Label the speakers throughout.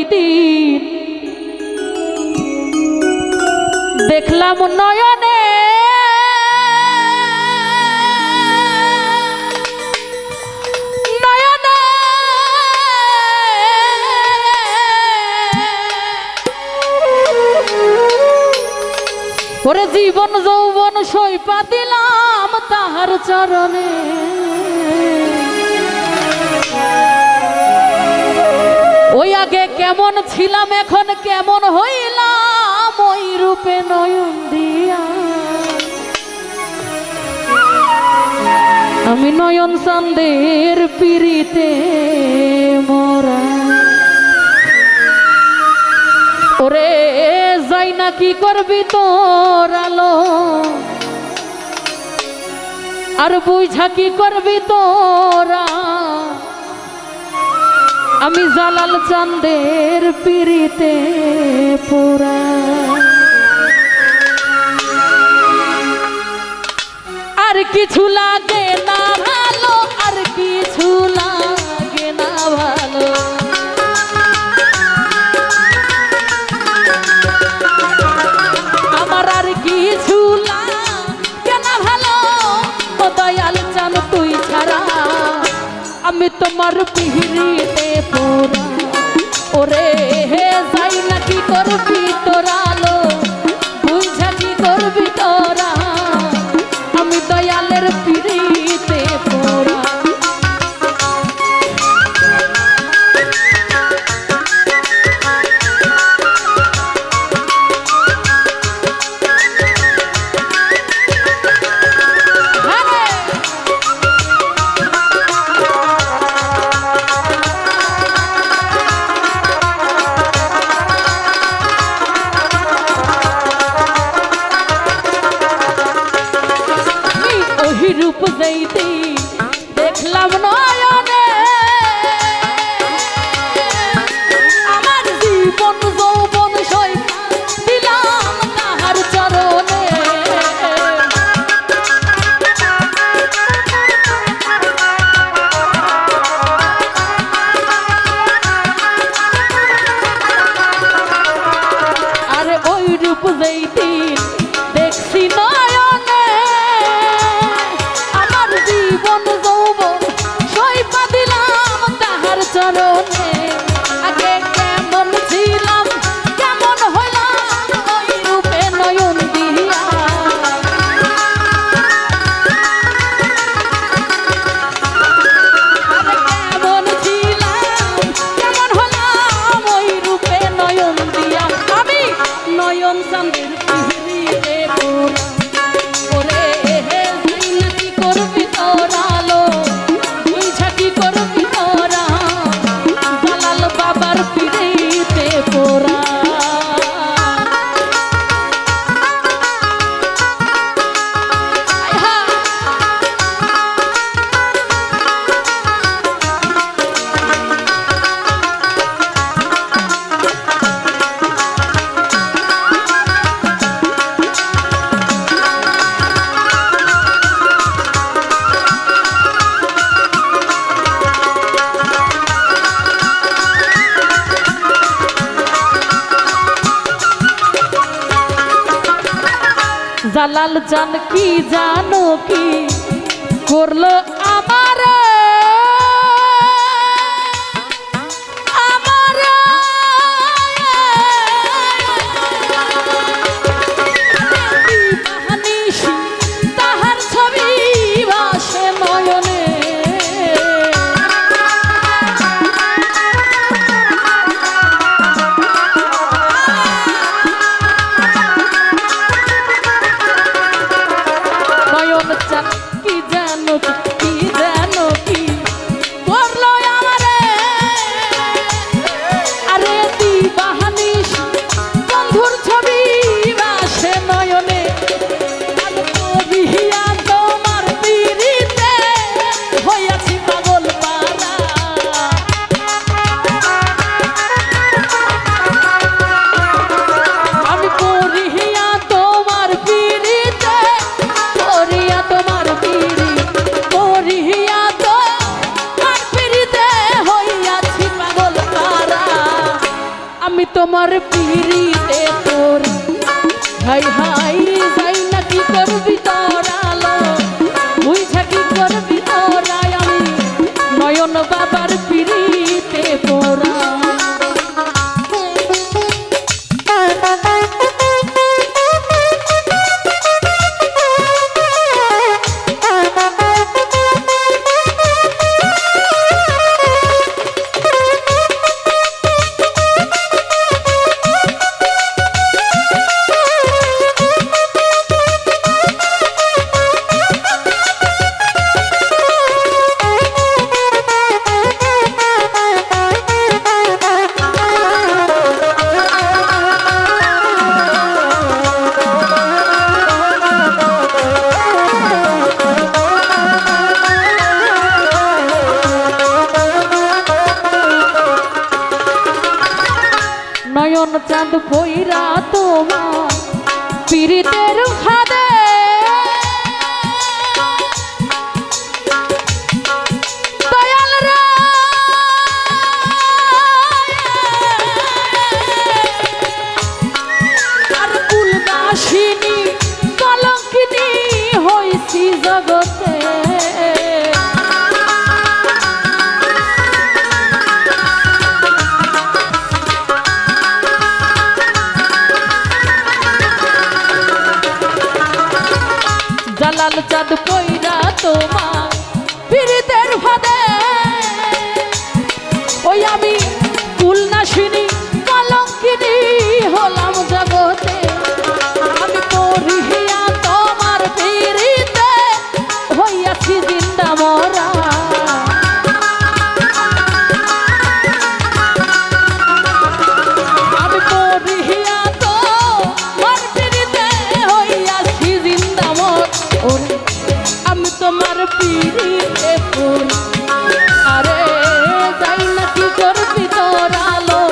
Speaker 1: যেই দিন দেখলাম নয়নে ওরে জীবন যৌবন সইপা দিলাম তাহার চরণে ওই আগে কেমন ছিলাম এখন কেমন হইলাম ওই রূপে নয়ন দিয়া আমি নয়ন চাঁদের পিরিতে মোরা ওরে যাই না কি করবি তোর আলো আর বুঝা কি করবি তোরা আমি জালাল চাঁদের পিরিতে পোড়া আর কিছু লাগে না ভালো আর কিছু লাগে না ভালো আমার আর কিছু লাগে না ভালো ও দয়াল চান তুই ছাড়া আমি তোমার পিহিরিতে পোড়া ওরে হে যাই না কি করবি তোরা লো বুঝা কি করবি তোরা আমি দয়ালের পিহিরিতে পোড়া রূপ যেইতে দেখলাম নয়নে আমার জীবন যৌবন সইপা দিলাম তাহার চরণে আরে ওই রূপ যেইতে দেখছি নয়নে জীবন যৌবন সইপা দিলাম তাহার চরণে আগে কেমন ছিলাম কেমন হইলাম ওই রূপে নয়ন দিয়া কেমন ছিলাম কেমন হইলাম ওই রূপে নয়ন দিয়া আমি নয়ন চাঁদের পিহিরিতে পোড়া ওরে হে যাই না কি করবি তোরা লো বুঝা কি করবি তোরা জালাল বাবার পিরিতে পোড়া জালাল জান কি জানো কি করলো আমার তাহার ছবি ভাসে নয়নে কি জানো কি আমি তোমার পিড়িতে তোর হাই হাই যাই না কি করবি তোরালো বুঝা কি করবি তোরাই আমি নয়ন বাবার পিড়িতে পোরা নয়ন চাঁদ পইরা তোমার পীড়িতের ফাঁদে দয়াল রে আর কুলবাসিনী কলঙ্কিনী হইছি জগতে জালাল চাঁদ পইরা তোমার পীড়িতের ফাঁদে ওই আমি কুলনাশিনী কলঙ্কিনী হলাম জগতে আমি পড়িয়া তোমার পীড়িতে হইয়াছি জিন্দা মরা আমি পড়িয়া তোমার পীড়িতে হইয়াছি জিন্দা মরা আমি তোমার পিড়িতে ফুল আরে যাই না কি করবি তোরালো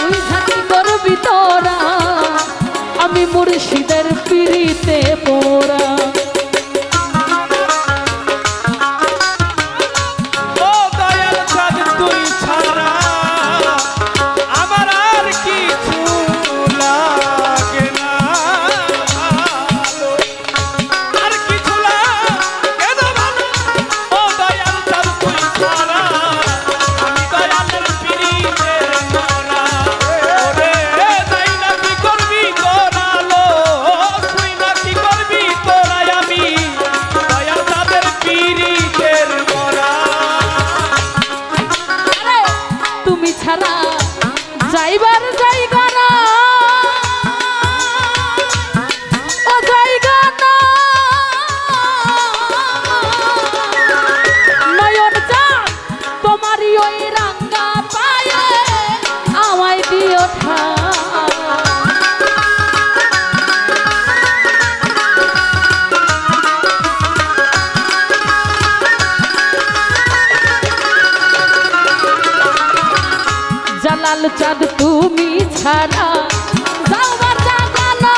Speaker 1: বুঝা কি করবি তোরা আমি মুর্শিদের পিড়িতে পোরা ছাড়া যাইবার জায়গা না ও জায়গা না নয়ন চাঁদ তোমারই ওই রাঙ্গা পায়ে আমায় দিও ঠা জালাল চাঁদ তুমি ছাড়া যাওয়ার জায়গা না